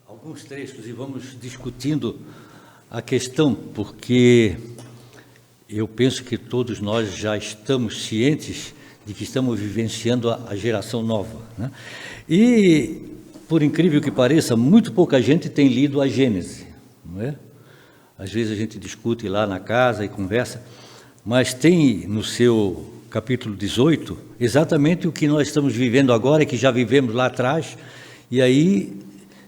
alguns trechos e vamos discutindo a questão, porque eu penso que todos nós já estamos cientes de que estamos vivenciando a geração nova, né? E, por incrível que pareça, muito pouca gente tem lido a Gênese, não é? Às vezes a gente discute lá na casa e conversa, mas tem no seu capítulo 18 exatamente o que nós estamos vivendo agora, que já vivemos lá atrás, e aí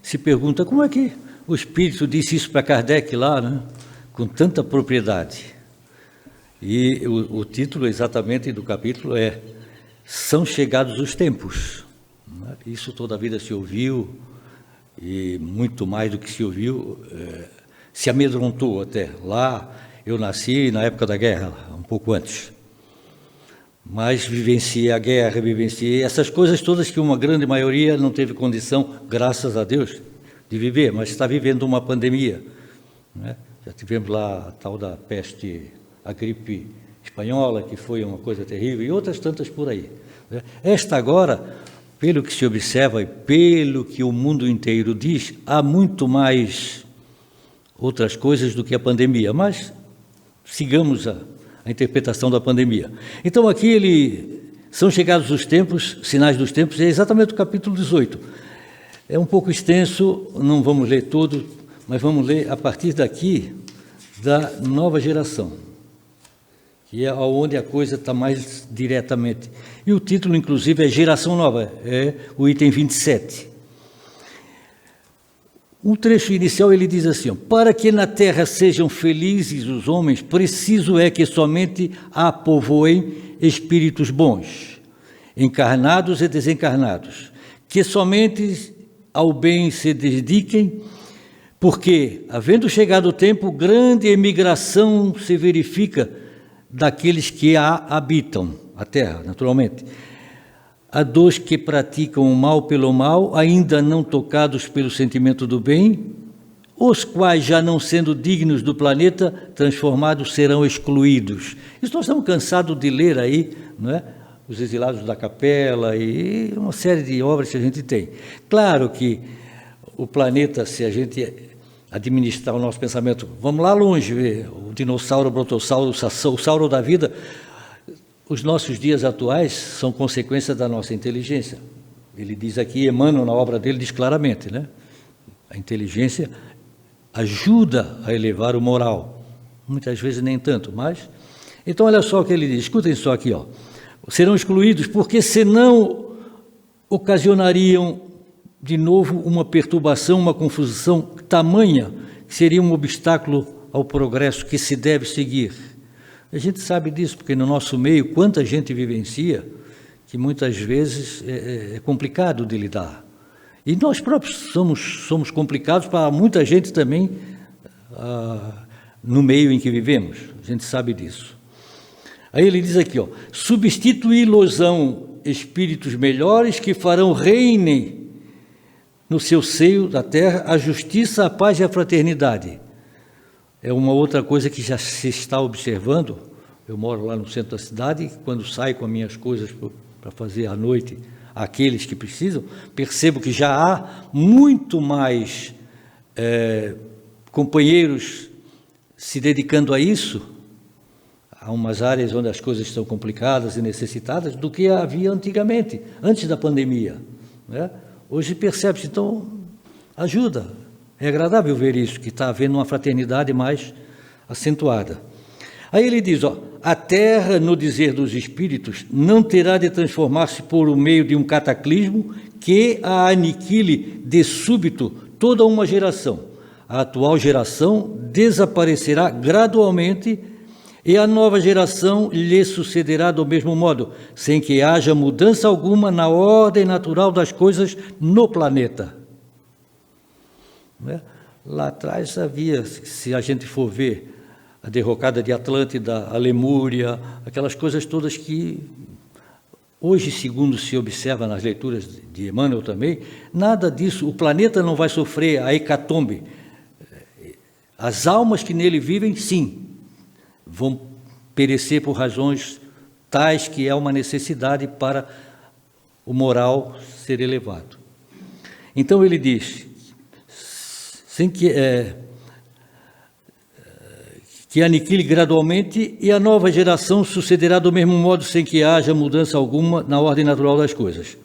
se pergunta como é que o Espírito disse isso para Kardec lá, né? Com tanta propriedade. E o título exatamente do capítulo é São Chegados os Tempos. Isso toda a vida se ouviu, e muito mais do que se ouviu, se amedrontou até. Lá eu nasci na época da guerra, um pouco antes. Mas vivenciei a guerra, vivenciei essas coisas todas que uma grande maioria não teve condição, graças a Deus, de viver, mas está vivendo uma pandemia, né? Já tivemos lá a tal da peste, a gripe espanhola, que foi uma coisa terrível, e outras tantas por aí, né? Esta agora, pelo que se observa e pelo que o mundo inteiro diz, há muito mais outras coisas do que a pandemia, mas sigamos a interpretação da pandemia. Então aqui são chegados os tempos, sinais dos tempos, é exatamente o capítulo 18. É um pouco extenso, não vamos ler todo, mas vamos ler a partir daqui da nova geração, que é onde a coisa está mais diretamente. E o título, inclusive, é Geração Nova, é o item 27. Um trecho inicial ele diz assim, ó, para que na terra sejam felizes os homens, preciso é que somente a povoem espíritos bons, encarnados e desencarnados, que somente ao bem se dediquem, porque, havendo chegado o tempo, grande emigração se verifica daqueles que a habitam, a terra, naturalmente. Há dos que praticam o mal pelo mal, ainda não tocados pelo sentimento do bem, os quais, já não sendo dignos do planeta, transformados serão excluídos. Isso nós estamos cansados de ler aí, não é? Os Exilados da Capela e uma série de obras que a gente tem. Claro que o planeta, se a gente administrar o nosso pensamento, vamos lá longe, ver o dinossauro, o brontossauro, o sauro da vida. Os nossos dias atuais são consequência da nossa inteligência. Ele diz aqui, Emmanuel, na obra dele, diz claramente, né? A inteligência ajuda a elevar o moral. Muitas vezes nem tanto, mas... Então, olha só o que ele diz, escutem só aqui, ó. Serão excluídos porque senão ocasionariam de novo uma perturbação, uma confusão tamanha, que seria um obstáculo ao progresso que se deve seguir. A gente sabe disso, porque no nosso meio, quanta gente vivencia, que muitas vezes é complicado de lidar. E nós próprios somos complicados para muita gente também no meio em que vivemos, a gente sabe disso. Aí ele diz aqui, ó, substituí-losão espíritos melhores que farão reinem no seu seio da terra a justiça, a paz e a fraternidade. É uma outra coisa que já se está observando. Eu moro lá no centro da cidade, quando saio com as minhas coisas para fazer à noite aqueles que precisam, percebo que já há muito mais companheiros se dedicando a isso. Há umas áreas onde as coisas estão complicadas e necessitadas do que havia antigamente, antes da pandemia, né? Hoje percebe-se, então, ajuda. É agradável ver isso, que está havendo uma fraternidade mais acentuada. Aí ele diz, ó, a terra, no dizer dos espíritos, não terá de transformar-se por meio de um cataclismo que a aniquile de súbito toda uma geração. A atual geração desaparecerá gradualmente e a nova geração lhe sucederá do mesmo modo, sem que haja mudança alguma na ordem natural das coisas no planeta. Lá atrás havia, se a gente for ver, a derrocada de Atlântida, a Lemúria, aquelas coisas todas que hoje, segundo se observa nas leituras de Emmanuel também, nada disso, o planeta não vai sofrer a hecatombe. As almas que nele vivem, sim, vão perecer por razões tais que é uma necessidade para o moral ser elevado. Então ele diz, sem que aniquile gradualmente, e a nova geração sucederá do mesmo modo, sem que haja mudança alguma na ordem natural das coisas.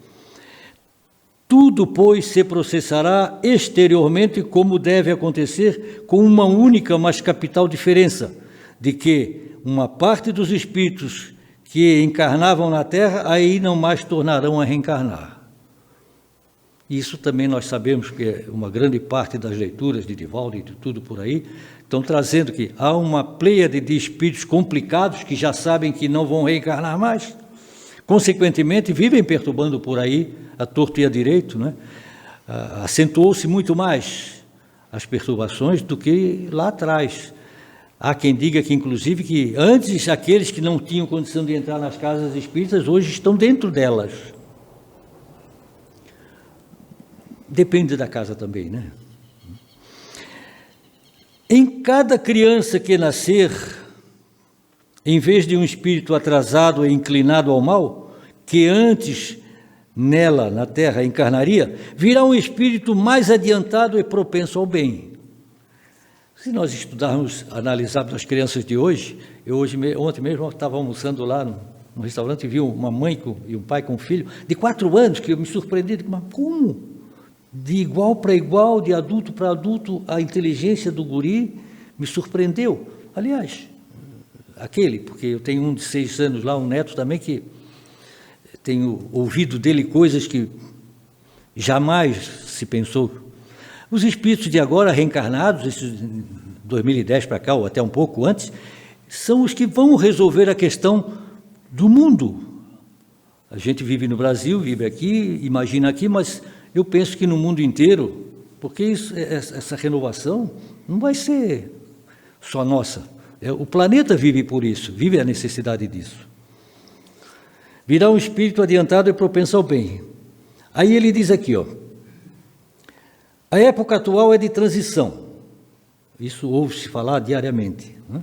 Tudo, pois, se processará exteriormente, como deve acontecer, com uma única, mas capital diferença, de que uma parte dos espíritos que encarnavam na Terra, aí não mais tornarão a reencarnar. Isso também nós sabemos que uma grande parte das leituras de Divaldo e de tudo por aí estão trazendo que há uma pleiade de espíritos complicados que já sabem que não vão reencarnar mais. Consequentemente, vivem perturbando por aí, a torto e a direito, né? Acentuou-se muito mais as perturbações do que lá atrás. Há quem diga que, inclusive, que antes aqueles que não tinham condição de entrar nas casas espíritas, hoje estão dentro delas. Depende da casa também, né? Em cada criança que nascer, em vez de um espírito atrasado e inclinado ao mal, que antes nela, na Terra, encarnaria, virá um espírito mais adiantado e propenso ao bem. Se nós estudarmos, analisarmos as crianças de hoje, ontem mesmo eu estava almoçando lá no restaurante e vi uma mãe e um pai com um filho de 4 anos, que eu me surpreendi, mas como? De igual para igual, de adulto para adulto, a inteligência do guri me surpreendeu. Aliás, porque eu tenho um de 6 anos lá, um neto também, que tenho ouvido dele coisas que jamais se pensou. Os espíritos de agora reencarnados, esses 2010 para cá, ou até um pouco antes, são os que vão resolver a questão do mundo. A gente vive no Brasil, vive aqui, imagina aqui, mas eu penso que no mundo inteiro, porque essa renovação não vai ser só nossa. O planeta vive por isso, vive a necessidade disso. Virá um espírito adiantado e propenso ao bem. Aí ele diz aqui, a época atual é de transição. Isso ouve-se falar diariamente, né?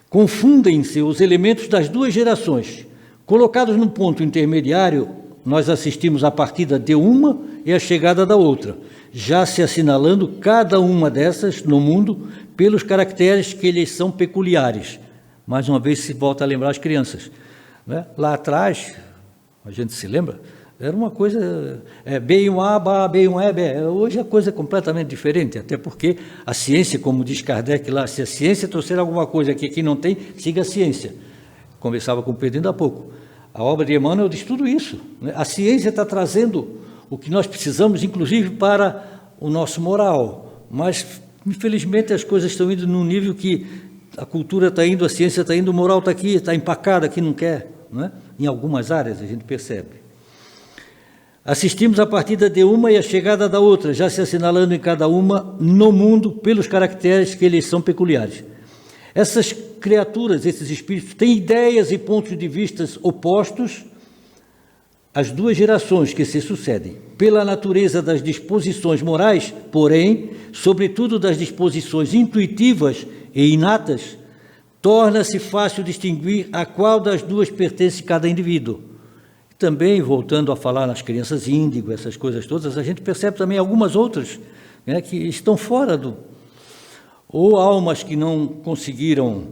Confundem-se os elementos das 2 gerações. Colocados num ponto intermediário, nós assistimos à partida de uma e à chegada da outra, já se assinalando cada uma dessas no mundo pelos caracteres que lhes são peculiares. Mais uma vez se volta a lembrar as crianças, né? Lá atrás, a gente se lembra, era uma coisa, B1A, B1E, B. Hoje a coisa é completamente diferente, até porque a ciência, como diz Kardec lá, se a ciência trouxer alguma coisa que aqui não tem, siga a ciência. Conversava com o Pedro ainda há pouco. A obra de Emmanuel diz tudo isso, né? A ciência está trazendo o que nós precisamos, inclusive para o nosso moral, mas, infelizmente, as coisas estão indo num nível que a cultura está indo, a ciência está indo, o moral está aqui, está empacado aqui, não quer, não é? Em algumas áreas a gente percebe. Assistimos à partida de uma e à chegada da outra, já se assinalando em cada uma no mundo pelos caracteres que eles são peculiares. Essas criaturas, esses espíritos, têm ideias e pontos de vista opostos às 2 gerações que se sucedem. Pela natureza das disposições morais, porém, sobretudo das disposições intuitivas e inatas, torna-se fácil distinguir a qual das 2 pertence cada indivíduo. Também, voltando a falar nas crianças índigo, essas coisas todas, a gente percebe também algumas outras, né, que estão fora ou almas que não conseguiram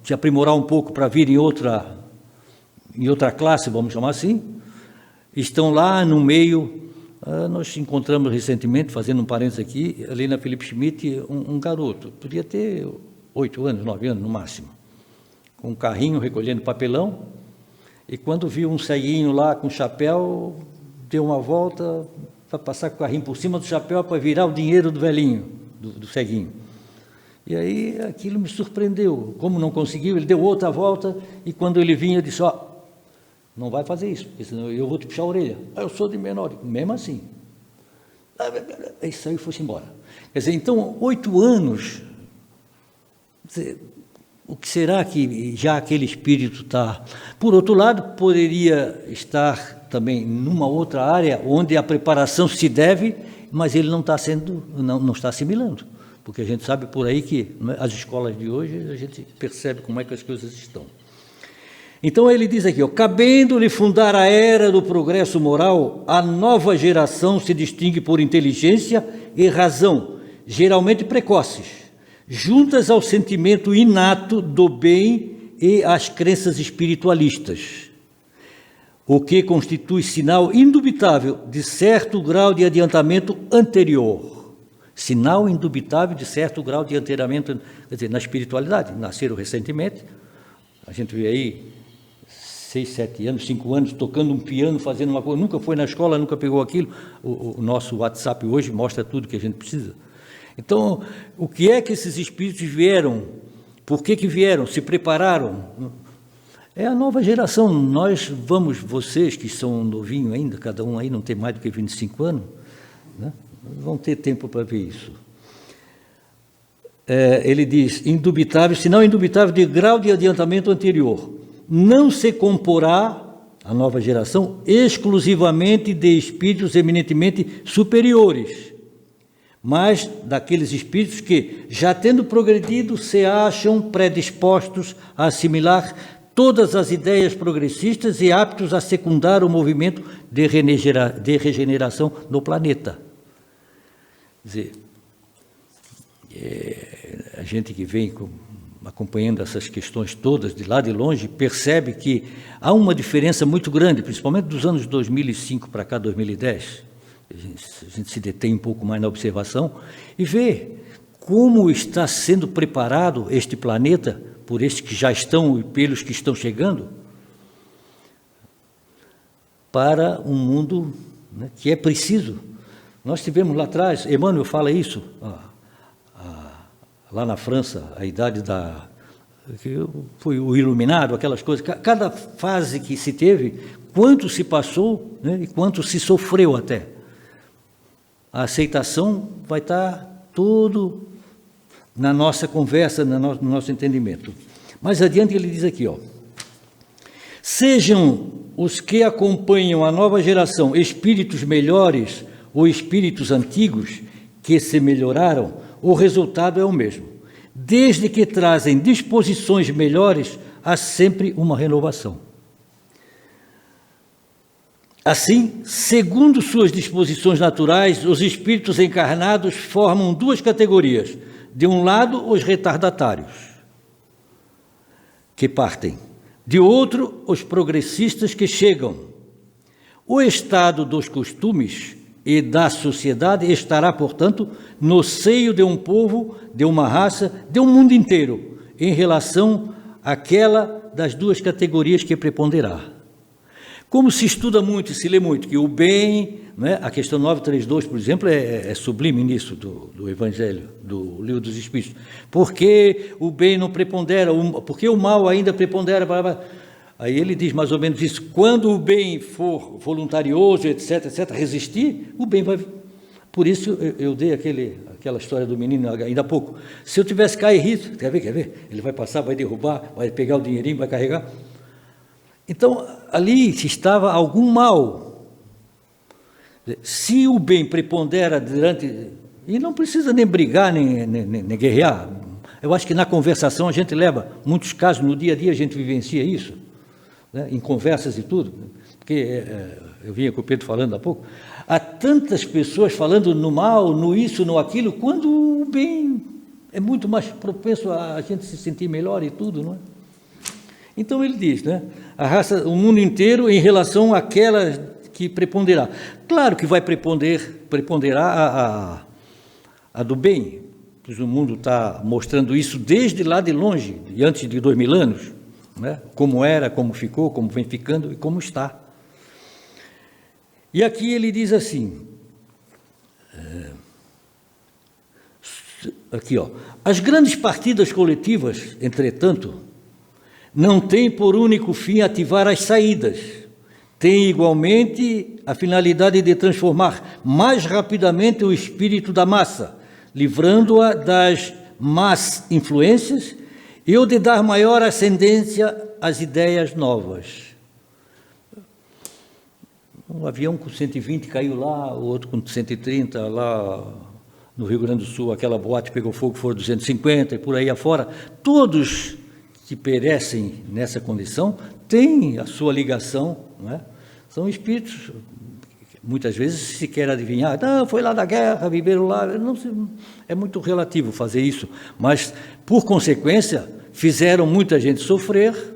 se aprimorar um pouco para vir em outra classe, vamos chamar assim, estão lá no meio. Nós encontramos recentemente, fazendo um parênteses aqui, ali na Felipe Schmidt, um garoto, podia ter 8 anos, 9 anos no máximo, com um carrinho recolhendo papelão, e quando viu um ceguinho lá com chapéu, deu uma volta para passar com o carrinho por cima do chapéu para virar o dinheiro do velhinho, do ceguinho. E aí aquilo me surpreendeu. Como não conseguiu, ele deu outra volta, e quando ele vinha, eu disse, não vai fazer isso, porque senão eu vou te puxar a orelha. Eu sou de menor, mesmo assim. Aí saiu e foi-se embora. Quer dizer, então, 8 anos, o que será que já aquele espírito está? Por outro lado, poderia estar também numa outra área onde a preparação se deve, mas ele não está assimilando, porque a gente sabe por aí que as escolas de hoje, a gente percebe como é que as coisas estão. Então ele diz aqui, cabendo-lhe fundar a era do progresso moral, a nova geração se distingue por inteligência e razão, geralmente precoces, juntas ao sentimento inato do bem e às crenças espiritualistas, o que constitui sinal indubitável de certo grau de adiantamento anterior. Sinal indubitável de certo grau de adiantamento, quer dizer, na espiritualidade. Nasceram recentemente, a gente vê aí 6, 7 anos, 5 anos, tocando um piano, fazendo uma coisa, nunca foi na escola, nunca pegou aquilo. O nosso WhatsApp hoje mostra tudo que a gente precisa. Então, o que é que esses espíritos vieram? Por que vieram? Se prepararam? É a nova geração. Nós vamos, vocês que são novinhos ainda, cada um aí não tem mais do que 25 anos, né? Vão ter tempo para ver isso. Ele diz, indubitável, se não indubitável, de grau de adiantamento anterior. Não se comporá, a nova geração, exclusivamente de espíritos eminentemente superiores, mas daqueles espíritos que, já tendo progredido, se acham predispostos a assimilar todas as ideias progressistas e aptos a secundar o movimento de regeneração no planeta. Quer dizer, a gente que vem acompanhando essas questões todas de lá de longe, percebe que há uma diferença muito grande, principalmente dos anos 2005 para cá, 2010, a gente se detém um pouco mais na observação e vê como está sendo preparado este planeta por estes que já estão e pelos que estão chegando para um mundo, né, que é preciso. Nós tivemos lá atrás, Emmanuel fala isso, lá na França, a idade foi o iluminado, aquelas coisas, cada fase que se teve, quanto se passou, né, e quanto se sofreu até. A aceitação vai estar tudo na nossa conversa, no nosso entendimento. Mais adiante ele diz aqui, sejam os que acompanham a nova geração espíritos melhores ou espíritos antigos que se melhoraram, o resultado é o mesmo. Desde que trazem disposições melhores, há sempre uma renovação. Assim, segundo suas disposições naturais, os espíritos encarnados formam duas categorias. De um lado, os retardatários, que partem. De outro, os progressistas que chegam. O estado dos costumes e da sociedade estará, portanto, no seio de um povo, de uma raça, de um mundo inteiro, em relação àquela das duas categorias que preponderá. Como se estuda muito e se lê muito que o bem, né, a questão 932, por exemplo, é sublime nisso do Evangelho, do Livro dos Espíritos. Porque o bem não prepondera, porque o mal ainda prepondera. Aí ele diz mais ou menos isso, quando o bem for voluntarioso, etc., resistir, o bem vai... Por isso eu dei aquela história do menino ainda há pouco. Se eu tivesse caído, quer ver? Ele vai passar, vai derrubar, vai pegar o dinheirinho, vai carregar. Então, ali estava algum mal. Se o bem prepondera durante... E não precisa nem brigar, nem guerrear. Eu acho que na conversação a gente leva muitos casos, no dia a dia a gente vivencia isso, né, em conversas e tudo, porque eu vinha com o Pedro falando há pouco, há tantas pessoas falando no mal, no isso, no aquilo, quando o bem é muito mais propenso a gente se sentir melhor e tudo, não é? Então ele diz, né, a raça, o mundo inteiro em relação àquela que preponderar. Claro que vai preponderar a do bem, pois o mundo está mostrando isso desde lá de longe, antes de 2000 anos, né? Como era, como ficou, como vem ficando e como está. E aqui ele diz assim, as grandes partidas coletivas, entretanto, não têm por único fim ativar as saídas, têm igualmente a finalidade de transformar mais rapidamente o espírito da massa, livrando-a das más influências e o de dar maior ascendência às ideias novas. Um avião com 120 caiu lá, o outro com 130, lá no Rio Grande do Sul, aquela boate pegou fogo, foram 250 e por aí afora. Todos que perecem nessa condição têm a sua ligação, não é? São espíritos, muitas vezes se quer adivinhar, foi lá da guerra, viveram lá, não, é muito relativo fazer isso, mas, por consequência, fizeram muita gente sofrer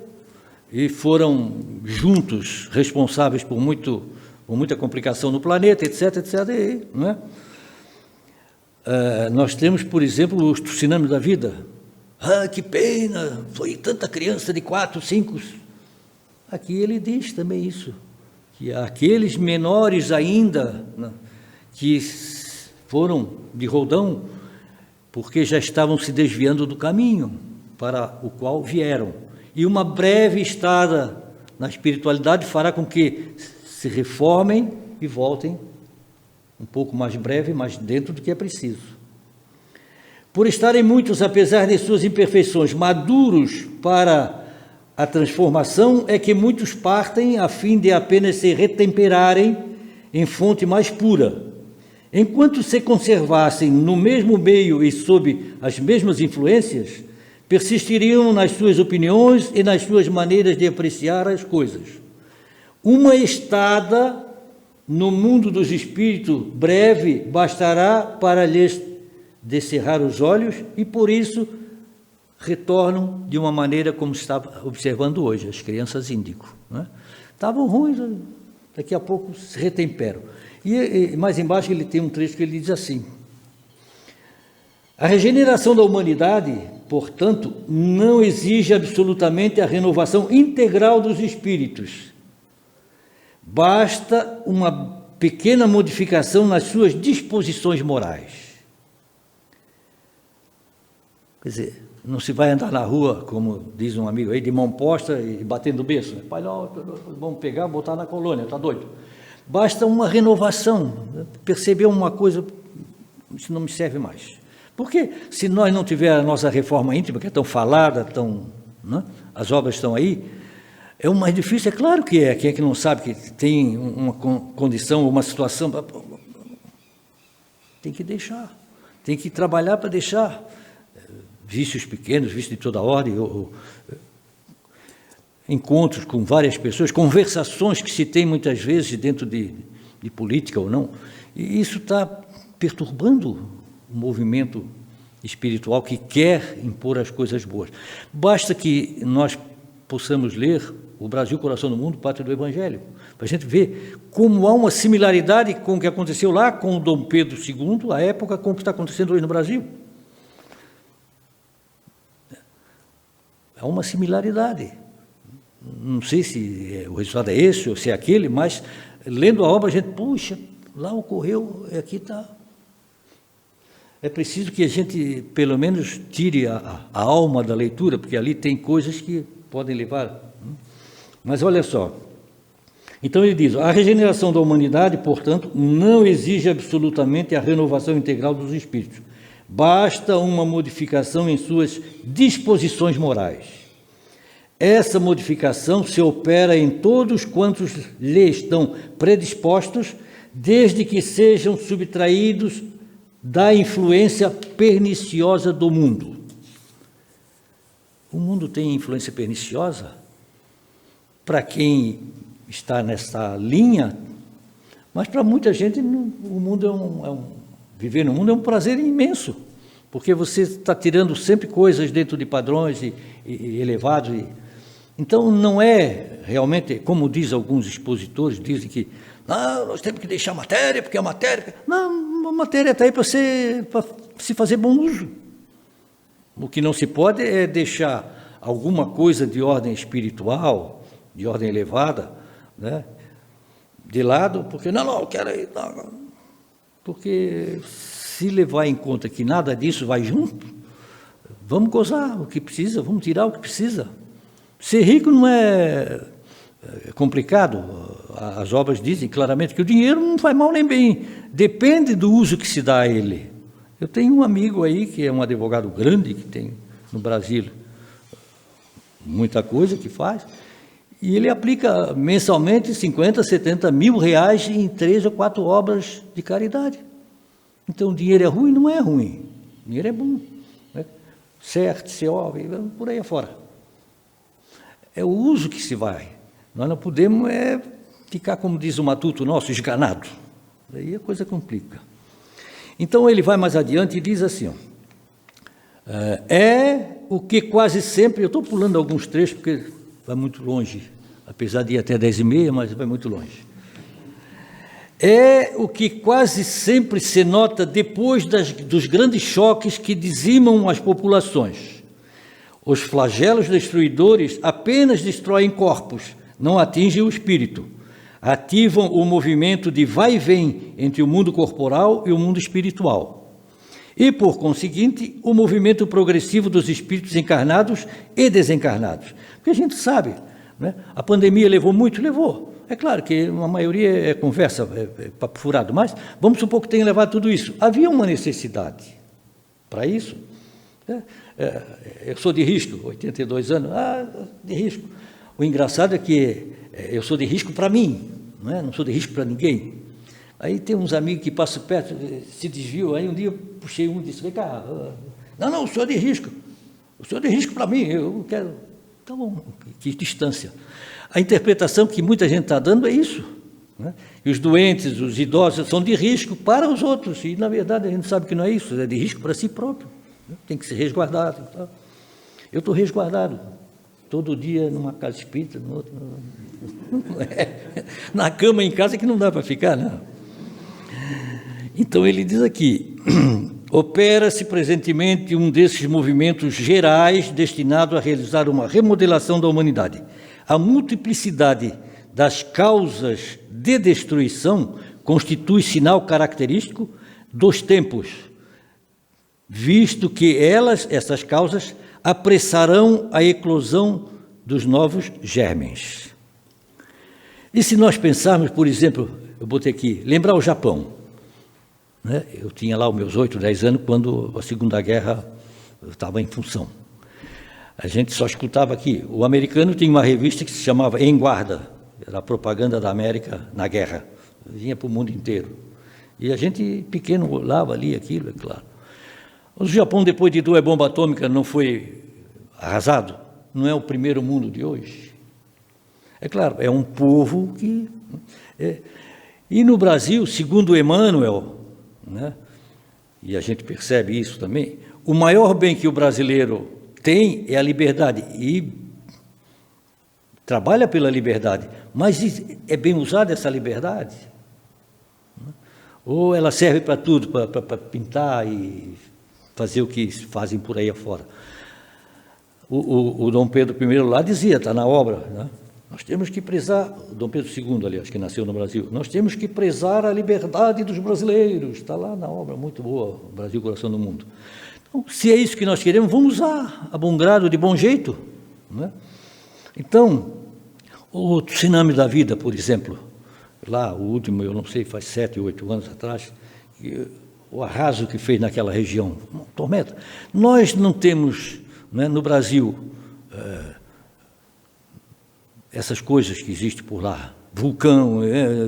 e foram juntos responsáveis por muita complicação no planeta, etc, etc, não é? Nós temos, por exemplo, os tsunamis da vida. Que pena, foi tanta criança de 4, 5. Aqui ele diz também isso, que aqueles menores ainda, né, que foram de roldão, porque já estavam se desviando do caminho para o qual vieram. E uma breve estada na espiritualidade fará com que se reformem e voltem um pouco mais breve, mas dentro do que é preciso. Por estarem muitos, apesar de suas imperfeições, maduros para a transformação, é que muitos partem a fim de apenas se retemperarem em fonte mais pura. Enquanto se conservassem no mesmo meio e sob as mesmas influências, persistiriam nas suas opiniões e nas suas maneiras de apreciar as coisas. Uma estada no mundo dos espíritos breve bastará para lhes descerrar os olhos e, por isso, retornam de uma maneira como estava observando hoje, as crianças índico. Né? Estavam ruins, daqui a pouco se retemperam. E mais embaixo ele tem um trecho que ele diz assim: a regeneração da humanidade, portanto, não exige absolutamente a renovação integral dos espíritos. Basta uma pequena modificação nas suas disposições morais. Quer dizer, não se vai andar na rua, como diz um amigo aí, de mão posta e batendo o berço. Né? Pai, não, vamos pegar, botar na colônia, está doido. Basta uma renovação, perceber uma coisa, isso não me serve mais. Porque se nós não tivermos a nossa reforma íntima, que é tão falada, né? As obras estão aí, é o mais difícil, é claro que é. Quem é que não sabe que tem uma condição, uma situação, tem que deixar, tem que trabalhar para deixar. Vícios pequenos, vícios de toda ordem, encontros com várias pessoas, conversações que se tem muitas vezes dentro de política ou não, e isso está perturbando o movimento espiritual que quer impor as coisas boas. Basta que nós possamos ler O Brasil, Coração do Mundo, Pátria do Evangelho, para a gente ver como há uma similaridade com o que aconteceu lá com o Dom Pedro II, à época, com o que está acontecendo hoje no Brasil. Há uma similaridade. Não sei se o resultado é esse ou se é aquele, mas lendo a obra a gente, puxa, lá ocorreu, aqui está. É preciso que a gente, pelo menos, tire a alma da leitura, porque ali tem coisas que podem levar. Mas olha só, então ele diz, a regeneração da humanidade, portanto, não exige absolutamente a renovação integral dos espíritos. Basta uma modificação em suas disposições morais. Essa modificação se opera em todos quantos lhe estão predispostos, desde que sejam subtraídos da influência perniciosa do mundo. O mundo tem influência perniciosa? Para quem está nessa linha, mas para muita gente o mundo viver no mundo é um prazer imenso, porque você está tirando sempre coisas dentro de padrões e elevados. Então, não é realmente, como diz alguns expositores, dizem que nós temos que deixar a matéria, porque a matéria... Não, a matéria está aí para se fazer bom uso. O que não se pode é deixar alguma coisa de ordem espiritual, de ordem elevada, né, de lado, porque não, eu quero ir... Não. Porque se levar em conta que nada disso vai junto, vamos gozar o que precisa, vamos tirar o que precisa. Ser rico não é complicado. As obras dizem claramente que o dinheiro não faz mal nem bem, depende do uso que se dá a ele. Eu tenho um amigo aí que é um advogado grande, que tem no Brasil muita coisa que faz, e ele aplica mensalmente 50, 70 mil reais em 3 ou 4 obras de caridade. Então, o dinheiro é ruim? Não é ruim. O dinheiro é bom. Né? Certo, CO, por aí afora. é o uso que se vai. Nós não podemos ficar, como diz o matuto nosso, esganado. Daí a coisa complica. Então ele vai mais adiante e diz assim, é o que quase sempre, eu estou pulando alguns trechos porque vai muito longe, apesar de ir até 10h30, mas vai muito longe. É o que quase sempre se nota depois dos grandes choques que dizimam as populações. Os flagelos destruidores apenas destroem corpos, não atingem o espírito. Ativam o movimento de vai e vem entre o mundo corporal e o mundo espiritual. E, por conseguinte, o movimento progressivo dos espíritos encarnados e desencarnados. Porque a gente sabe, né? A pandemia levou muito? Levou. É claro que a maioria é conversa, é papo furado, mas vamos supor que tenha levado tudo isso. Havia uma necessidade para isso. Eu sou de risco, 82 anos, de risco. O engraçado é que eu sou de risco para mim, não sou de risco para ninguém. Aí tem uns amigos que passam perto, se desviam, aí um dia eu puxei um e disse, vem cá, não, eu sou de risco para mim, eu quero... Então, que distância. A interpretação que muita gente está dando é isso, né? E os doentes, os idosos, são de risco para os outros, e na verdade a gente sabe que não é isso, é de risco para si próprio, né? Tem que ser resguardado. Então, eu estou resguardado, todo dia numa casa espírita, no outro, na cama em casa que não dá para ficar, não. Então ele diz aqui, opera-se presentemente um desses movimentos gerais destinado a realizar uma remodelação da humanidade. A multiplicidade das causas de destruição constitui sinal característico dos tempos, visto que essas causas, apressarão a eclosão dos novos germens. E se nós pensarmos, por exemplo, eu botei aqui, lembrar o Japão, né? Eu tinha lá os meus 8, 10 anos, quando a Segunda Guerra estava em função. A gente só escutava aqui. O americano tinha uma revista que se chamava Em Guarda, era a propaganda da América na guerra, vinha para o mundo inteiro. E a gente pequeno olhava ali aquilo, é claro. O Japão, depois de 2 bombas atômicas, não foi arrasado? Não é o primeiro mundo de hoje? É claro, é um povo que... E no Brasil, segundo Emmanuel, né, e a gente percebe isso também, o maior bem que o brasileiro tem é a liberdade, e trabalha pela liberdade, mas é bem usada essa liberdade? Ou ela serve para tudo, para pintar e fazer o que fazem por aí afora? O Dom Pedro I lá dizia, está na obra, né? Nós temos que prezar, o Dom Pedro II, aliás, que nasceu no Brasil, nós temos que prezar a liberdade dos brasileiros, está lá na obra, muito boa, o Brasil, coração do mundo. Então, se é isso que nós queremos, vamos usar a bom grado, de bom jeito, né? Então, o tsunami da vida, por exemplo, lá, o último, eu não sei, faz 7, 8 anos atrás, o arraso que fez naquela região, uma tormenta. Nós não temos, né, no Brasil, essas coisas que existem por lá, vulcão,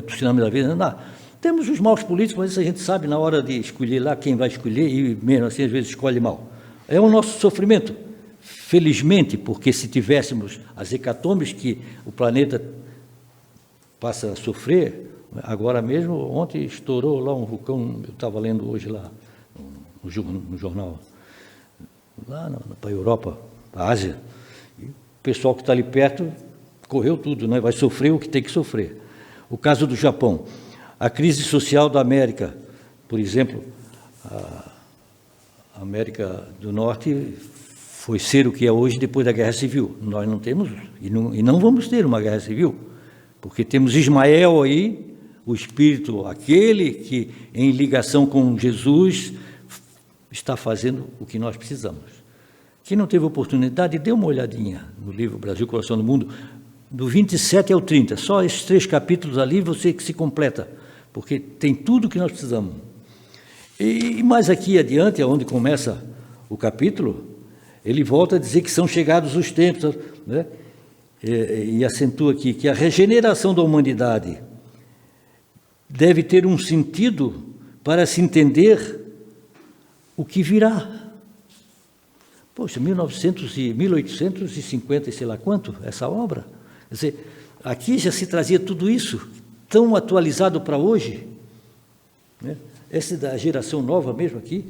tsunami da vida, não. Temos os maus políticos, mas isso a gente sabe na hora de escolher lá quem vai escolher, e mesmo assim às vezes escolhe mal. É o nosso sofrimento, felizmente, porque se tivéssemos as hecatombes que o planeta passa a sofrer, agora mesmo, ontem estourou lá um vulcão, eu estava lendo hoje lá no jornal, lá para a Europa, para a Ásia, e o pessoal que está ali perto correu tudo, né? Vai sofrer o que tem que sofrer. O caso do Japão, a crise social da América, por exemplo, a América do Norte foi ser o que é hoje depois da Guerra Civil. Nós não temos, e não vamos ter uma Guerra Civil, porque temos Ismael aí, o espírito, aquele que, em ligação com Jesus, está fazendo o que nós precisamos. Quem não teve oportunidade, dê uma olhadinha no livro Brasil, Coração do Mundo, do 27 ao 30, só esses 3 capítulos ali você que se completa, porque tem tudo que nós precisamos. E mais aqui adiante, onde começa o capítulo, ele volta a dizer que são chegados os tempos, né? E acentua aqui que a regeneração da humanidade deve ter um sentido para se entender o que virá. Poxa, 1850 e sei lá quanto, essa obra. Quer dizer, aqui já se trazia tudo isso, tão atualizado para hoje, né? Essa da geração nova mesmo aqui,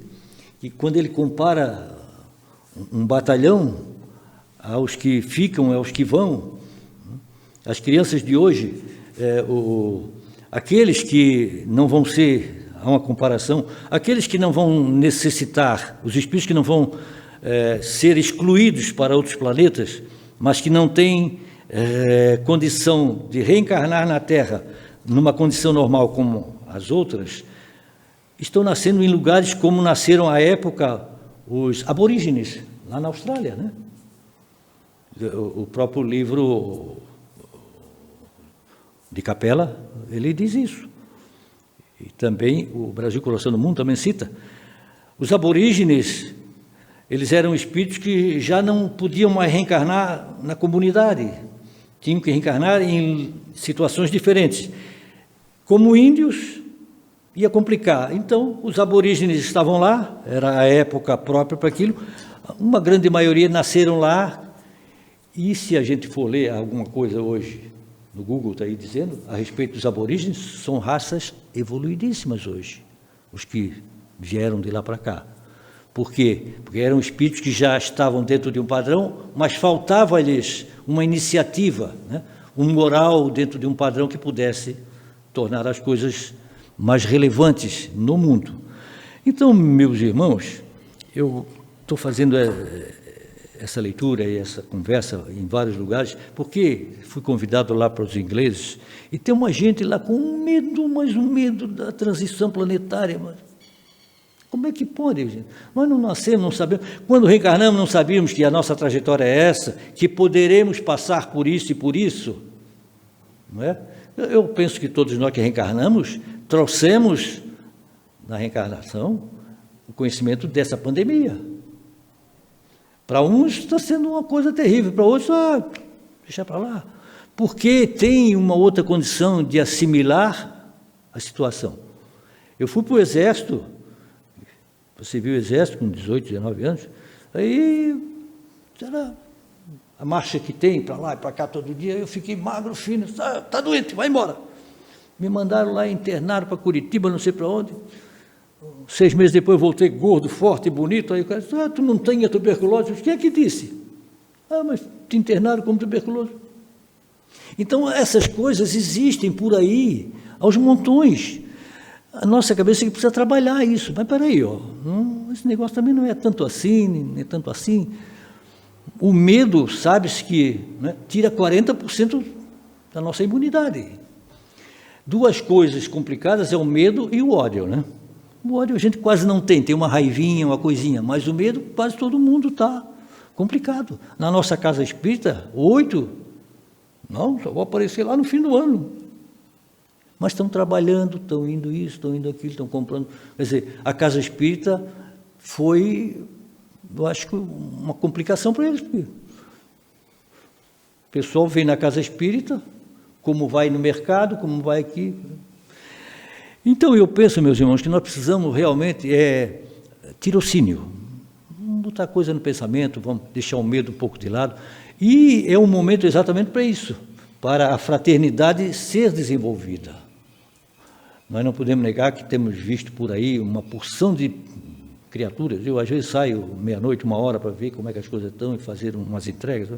que quando ele compara um batalhão aos que ficam, aos que vão, as crianças de hoje, aqueles que não vão ser, há uma comparação, aqueles que não vão necessitar, os espíritos que não vão ser excluídos para outros planetas, mas que não têm condição de reencarnar na Terra numa condição normal como as outras, estão nascendo em lugares como nasceram à época os aborígenes, lá na Austrália, né? O próprio livro de Capela, ele diz isso. E também o Brasil Coração do Mundo também cita. Os aborígenes, eles eram espíritos que já não podiam mais reencarnar na comunidade, tinham que reencarnar em situações diferentes. Como índios, ia complicar. Então, os aborígenes estavam lá, era a época própria para aquilo, uma grande maioria nasceram lá, e se a gente for ler alguma coisa hoje, no Google está aí dizendo, a respeito dos aborígenes, são raças evoluidíssimas hoje, os que vieram de lá para cá. Por quê? Porque eram espíritos que já estavam dentro de um padrão, mas faltava-lhes uma iniciativa, né? Um moral dentro de um padrão que pudesse tornar as coisas mais relevantes no mundo. Então, meus irmãos, eu estou fazendo essa leitura e essa conversa em vários lugares, porque fui convidado lá para os ingleses, e tem uma gente lá com um medo, mas um medo da transição planetária. Mas como é que pode, gente? Nós não nascemos, não sabemos. Quando reencarnamos, não sabíamos que a nossa trajetória é essa, que poderemos passar por isso e por isso. Não é? Eu penso que todos nós que reencarnamos, trouxemos na reencarnação o conhecimento dessa pandemia. Para uns está sendo uma coisa terrível, para outros, deixa para lá. Porque tem uma outra condição de assimilar a situação. Eu fui para o Exército, você viu o Exército com 18, 19 anos, aí, será a marcha que tem para lá e para cá todo dia, eu fiquei magro, fino, está doente, vai embora. Me mandaram lá, internaram para Curitiba, não sei para onde. 6 meses depois voltei gordo, forte, bonito. Aí o cara disse, tu não tem a tuberculose? Quem é que disse? Mas te internaram como tuberculose. Então, essas coisas existem por aí, aos montões. A nossa cabeça que precisa trabalhar isso. Mas peraí, esse negócio também não é tanto assim, nem é tanto assim. O medo, sabe-se que, né, tira 40% da nossa imunidade. Duas coisas complicadas é o medo e o ódio, né? O ódio a gente quase não tem uma raivinha, uma coisinha, mas o medo quase todo mundo está complicado. Na nossa casa espírita, 8, não, só vou aparecer lá no fim do ano. Mas estão trabalhando, estão indo isso, estão indo aquilo, estão comprando. Quer dizer, a casa espírita foi, eu acho que uma complicação para eles. O pessoal vem na casa espírita, como vai no mercado, como vai aqui. Então, eu penso, meus irmãos, que nós precisamos realmente tirocínio. Vamos botar coisa no pensamento, vamos deixar o medo um pouco de lado. E é um momento exatamente para isso, para a fraternidade ser desenvolvida. Nós não podemos negar que temos visto por aí uma porção de criaturas. Eu, às vezes, saio meia-noite, 1 hora, para ver como é que as coisas estão e fazer umas entregas.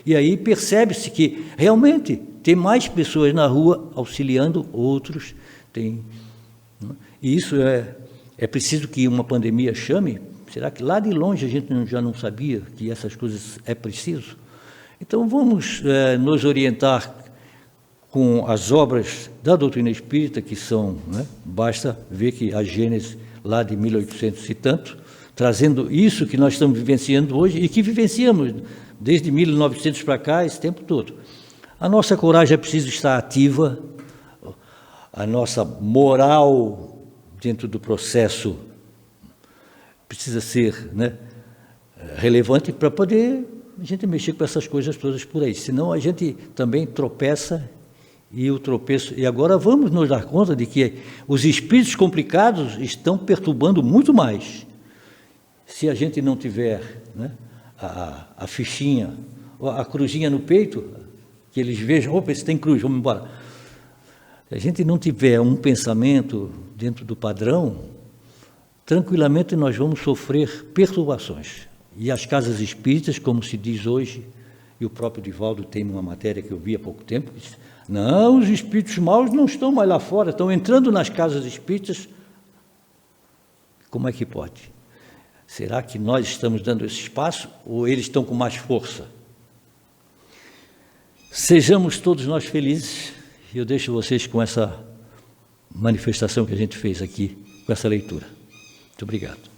E aí percebe-se que, realmente, tem mais pessoas na rua auxiliando outros. E isso é preciso que uma pandemia chame. Será que lá de longe a gente já não sabia que essas coisas é preciso? Então, vamos nos orientar com as obras da doutrina espírita, que são, né, basta ver que a Gênesis, lá de 1800 e tanto, trazendo isso que nós estamos vivenciando hoje e que vivenciamos desde 1900 para cá, esse tempo todo. A nossa coragem é preciso estar ativa, a nossa moral dentro do processo precisa ser, né, relevante para poder a gente mexer com essas coisas todas por aí. Senão a gente também tropeça e o tropeço. E agora vamos nos dar conta de que os espíritos complicados estão perturbando muito mais. Se a gente não tiver, né, a fichinha, a cruzinha no peito, que eles vejam, opa, esse tem cruz, vamos embora. Se a gente não tiver um pensamento dentro do padrão, tranquilamente nós vamos sofrer perturbações. E as casas espíritas, como se diz hoje, e o próprio Divaldo tem uma matéria que eu vi há pouco tempo, que diz, não, os espíritos maus não estão mais lá fora, estão entrando nas casas espíritas. Como é que pode? Será que nós estamos dando esse espaço ou eles estão com mais força? Sejamos todos nós felizes, e eu deixo vocês com essa manifestação que a gente fez aqui, com essa leitura. Muito obrigado.